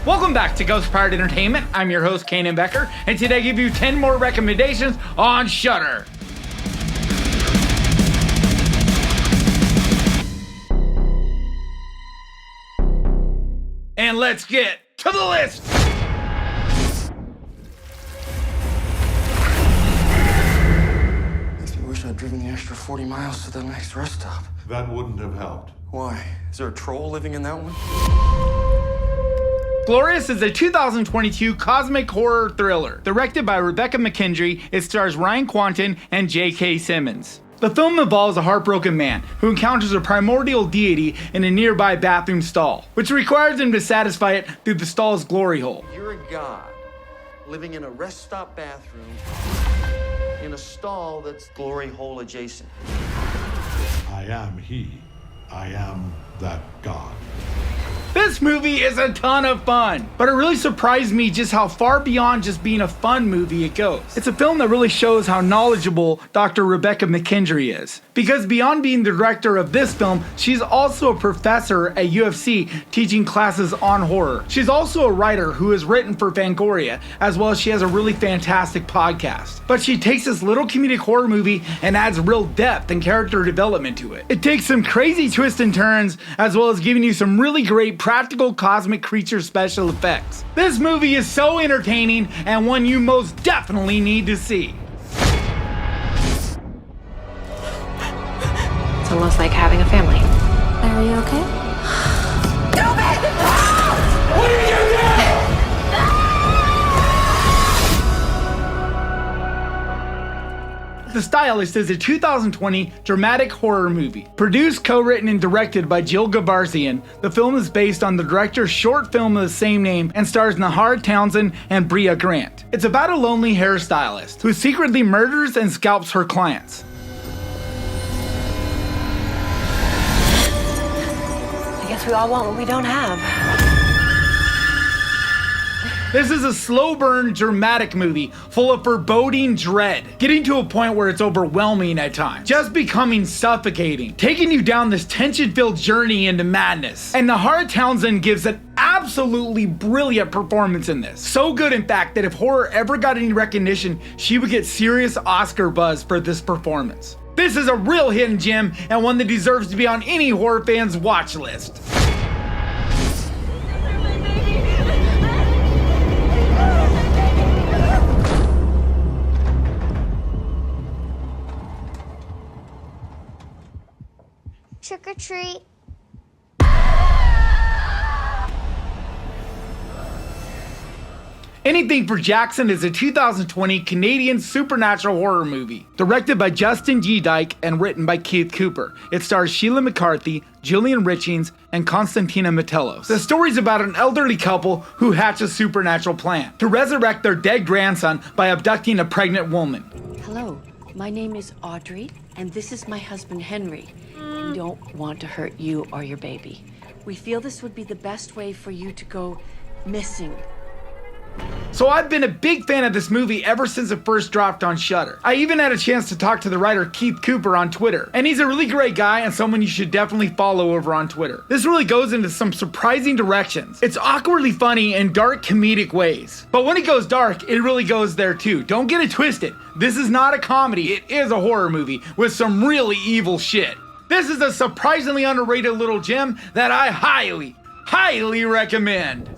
Welcome back to Ghost Pirate Entertainment. I'm your host, Kanan Becker, and today I give you 10 more recommendations on Shudder. And let's get to the list! Makes me wish I'd driven the extra 40 miles to the next rest stop. That wouldn't have helped. Why? Is there a troll living in that one? Glorious is a 2022 cosmic horror thriller. Directed by Rebecca McKendry, it stars Ryan Quanten and J.K. Simmons. The film involves a heartbroken man who encounters a primordial deity in a nearby bathroom stall, which requires him to satisfy it through the stall's glory hole. You're a god living in a rest stop bathroom in a stall that's glory hole adjacent. I am he. I am that god. This movie is a ton of fun, but it really surprised me just how far beyond just being a fun movie it goes. It's a film that really shows how knowledgeable Dr. Rebecca McKendry is. Because beyond being the director of this film, she's also a professor at UFC teaching classes on horror. She's also a writer who has written for Fangoria, as well as she has a really fantastic podcast. But she takes this little comedic horror movie and adds real depth and character development to it. It takes some crazy twists and turns, as well as giving you some really great practical cosmic creature special effects. This movie is so entertaining and one you most definitely need to see. It's almost like having a family. Are you okay? What are you doing? The Stylist is a 2020 dramatic horror movie. Produced, co-written, and directed by Jill Gabarzian, the film is based on the director's short film of the same name and stars Nahar Townsend and Bria Grant. It's about a lonely hairstylist who secretly murders and scalps her clients. I guess we all want what we don't have. This is a slow burn, dramatic movie full of foreboding dread, getting to a point where it's overwhelming at times, just becoming suffocating, taking you down this tension-filled journey into madness. And Nahar Townsend gives an absolutely brilliant performance in this. So good, in fact, that if horror ever got any recognition, she would get serious Oscar buzz for this performance. This is a real hidden gem and one that deserves to be on any horror fan's watch list. Trick or treat. Anything for Jackson is a 2020 Canadian supernatural horror movie. Directed by Justin G. Dyke and written by Keith Cooper. It stars Sheila McCarthy, Julian Richings, and Constantina Metellus. The story's about an elderly couple who hatch a supernatural plan to resurrect their dead grandson by abducting a pregnant woman. Hello, my name is Audrey, and this is my husband Henry. We don't want to hurt you or your baby. We feel this would be the best way for you to go missing. So I've been a big fan of this movie ever since it first dropped on Shudder. I even had a chance to talk to the writer Keith Cooper on Twitter, and he's a really great guy and someone you should definitely follow over on Twitter. This really goes into some surprising directions. It's awkwardly funny in dark comedic ways. But when it goes dark, it really goes there too. Don't get it twisted. This is not a comedy, it is a horror movie with some really evil shit. This is a surprisingly underrated little gem that I highly, highly recommend.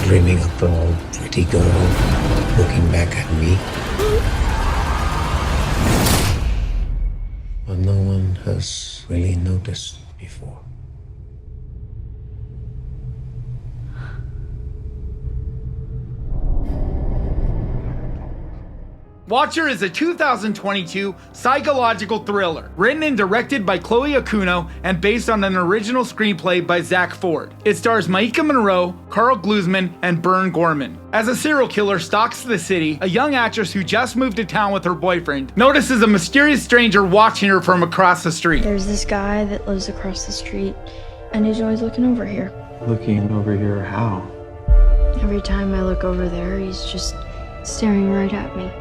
Dreaming of an old pretty girl looking back at me. But no one has really noticed before. Watcher is a 2022 psychological thriller, written and directed by Chloe Okuno and based on an original screenplay by Zach Ford. It stars Maika Monroe, Carl Glusman, and Bern Gorman. As a serial killer stalks the city, a young actress who just moved to town with her boyfriend notices a mysterious stranger watching her from across the street. There's this guy that lives across the street, and he's always looking over here. Looking over here how? Every time I look over there, he's just staring right at me.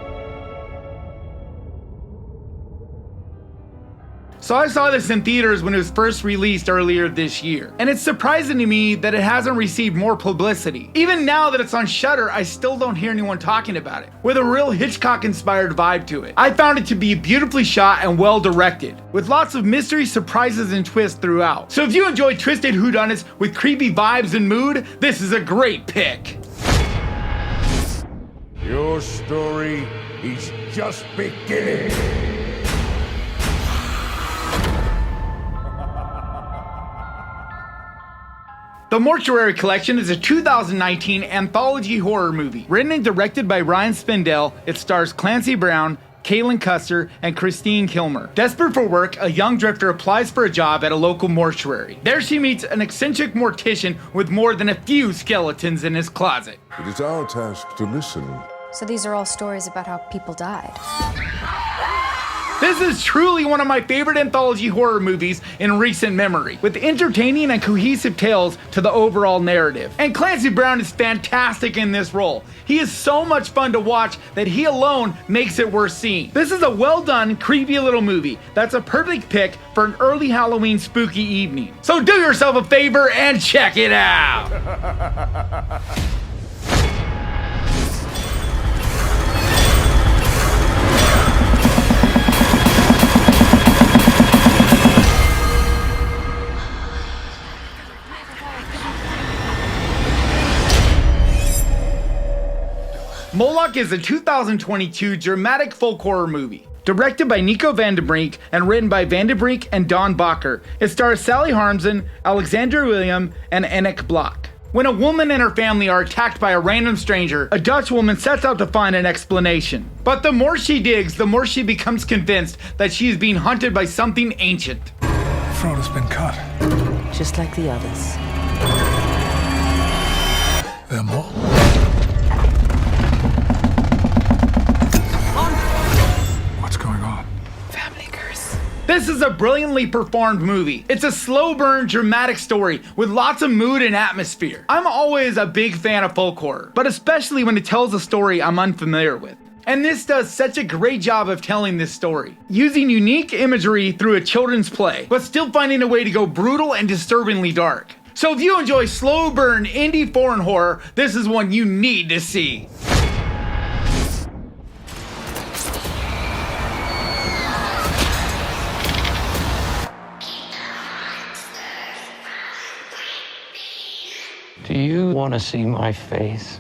So I saw this in theaters when it was first released earlier this year, and it's surprising to me that it hasn't received more publicity. Even now that it's on Shudder, I still don't hear anyone talking about it, with a real Hitchcock-inspired vibe to it. I found it to be beautifully shot and well directed, with lots of mystery, surprises, and twists throughout. So if you enjoy twisted whodunits with creepy vibes and mood, this is a great pick. Your story is just beginning. The Mortuary Collection is a 2019 anthology horror movie. Written and directed by Ryan Spindell, it stars Clancy Brown, Kaylin Custer, and Christine Kilmer. Desperate for work, a young drifter applies for a job at a local mortuary. There she meets an eccentric mortician with more than a few skeletons in his closet. It is our task to listen. So these are all stories about how people died. This is truly one of my favorite anthology horror movies in recent memory, with entertaining and cohesive tales to the overall narrative. And Clancy Brown is fantastic in this role. He is so much fun to watch that he alone makes it worth seeing. This is a well done, creepy little movie that's a perfect pick for an early Halloween spooky evening. So do yourself a favor and check it out! Moloch is a 2022 dramatic folk horror movie. Directed by Nico van den Brink and written by Van den Brink and Don Bakker, it stars Sally Harmsen, Alexander William, and Enoch Block. When a woman and her family are attacked by a random stranger, a Dutch woman sets out to find an explanation. But the more she digs, the more she becomes convinced that she is being hunted by something ancient. Throat has been cut. Just like the others. There are more? What's going on? Family curse. This is a brilliantly performed movie. It's a slow burn, dramatic story with lots of mood and atmosphere. I'm always a big fan of folk horror, but especially when it tells a story I'm unfamiliar with. And this does such a great job of telling this story, using unique imagery through a children's play, but still finding a way to go brutal and disturbingly dark. So if you enjoy slow burn indie foreign horror, this is one you need to see. Do you want to see my face?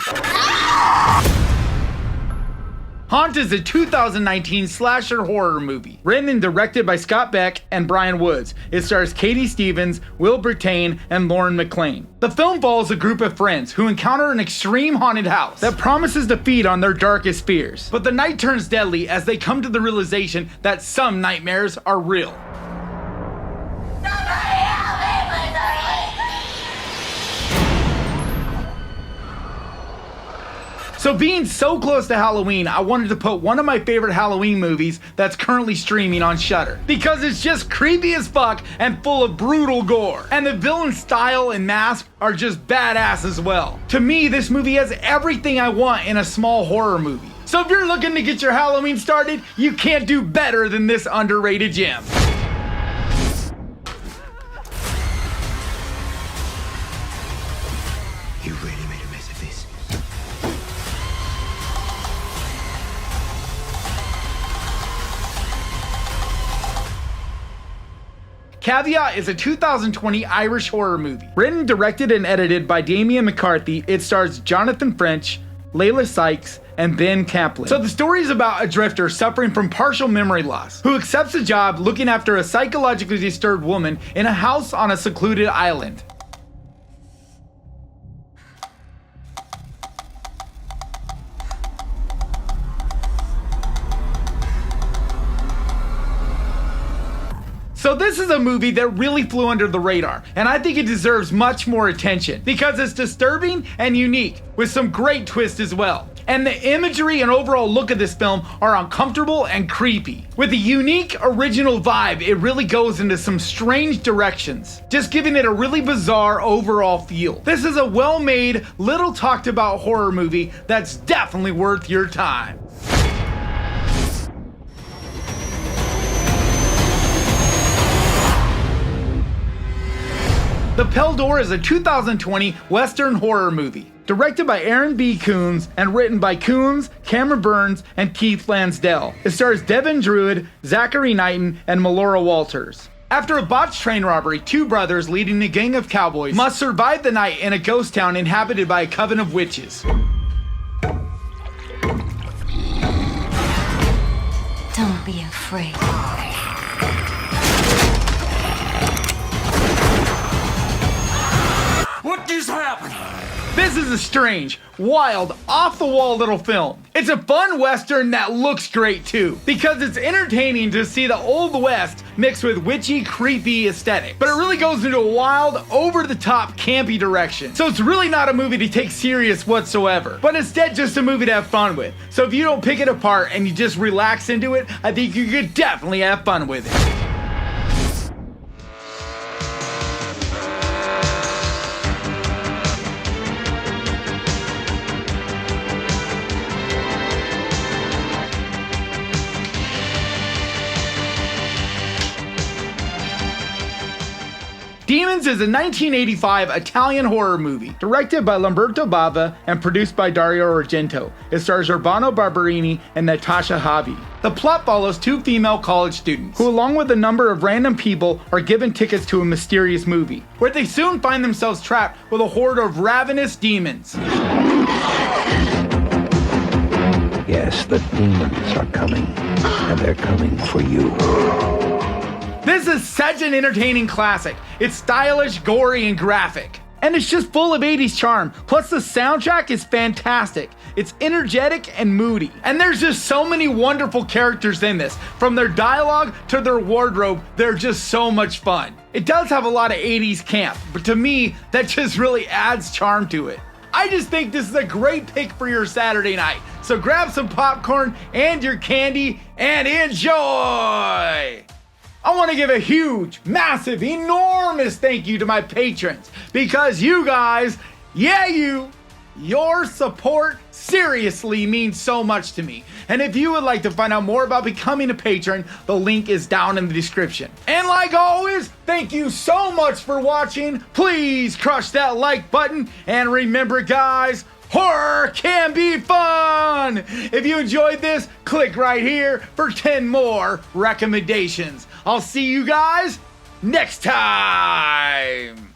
Haunt is a 2019 slasher horror movie, written and directed by Scott Beck and Brian Woods. It stars Katie Stevens, Will Brittain, and Lauren McLean. The film follows a group of friends who encounter an extreme haunted house that promises to feed on their darkest fears. But the night turns deadly as they come to the realization that some nightmares are real. So being so close to Halloween, I wanted to put one of my favorite Halloween movies that's currently streaming on Shudder, because it's just creepy as fuck and full of brutal gore. And the villain's style and mask are just badass as well. To me, this movie has everything I want in a small horror movie. So if you're looking to get your Halloween started, you can't do better than this underrated gem. You really made a mess of this. Caveat is a 2020 Irish horror movie. Written, directed, and edited by Damien McCarthy, it stars Jonathan French, Layla Sykes, and Ben Kaplan. So the story is about a drifter suffering from partial memory loss, who accepts a job looking after a psychologically disturbed woman in a house on a secluded island. So this is a movie that really flew under the radar, and I think it deserves much more attention because it's disturbing and unique with some great twists as well. And the imagery and overall look of this film are uncomfortable and creepy. With a unique original vibe, it really goes into some strange directions, just giving it a really bizarre overall feel. This is a well-made, little talked about horror movie that's definitely worth your time. Peldor is a 2020 Western horror movie. Directed by Aaron B. Coons and written by Coons, Cameron Burns, and Keith Lansdale. It stars Devin Druid, Zachary Knighton, and Melora Walters. After a botched train robbery, two brothers leading a gang of cowboys must survive the night in a ghost town inhabited by a coven of witches. Don't be afraid. What just happened? This is a strange, wild, off-the-wall little film. It's a fun Western that looks great too, because it's entertaining to see the Old West mixed with witchy, creepy aesthetic. But it really goes into a wild, over-the-top, campy direction. So it's really not a movie to take serious whatsoever, but instead just a movie to have fun with. So if you don't pick it apart and you just relax into it, I think you could definitely have fun with it. Demons is a 1985 Italian horror movie, directed by Lamberto Bava and produced by Dario Argento. It stars Urbano Barberini and Natasha Havi. The plot follows two female college students, who along with a number of random people are given tickets to a mysterious movie, where they soon find themselves trapped with a horde of ravenous demons. Yes, the demons are coming, and they're coming for you. This is such an entertaining classic. It's stylish, gory, and graphic. And it's just full of 80s charm. Plus the soundtrack is fantastic. It's energetic and moody. And there's just so many wonderful characters in this. From their dialogue to their wardrobe, they're just so much fun. It does have a lot of 80s camp, but to me, that just really adds charm to it. I just think this is a great pick for your Saturday night. So grab some popcorn and your candy and enjoy! I want to give a huge, massive, enormous thank you to my patrons, because you guys, your support seriously means so much to me. And if you would like to find out more about becoming a patron, the link is down in the description. And like always, thank you so much for watching. Please crush that like button, and remember guys, horror can be fun! If you enjoyed this, click right here for 10 more recommendations. I'll see you guys next time!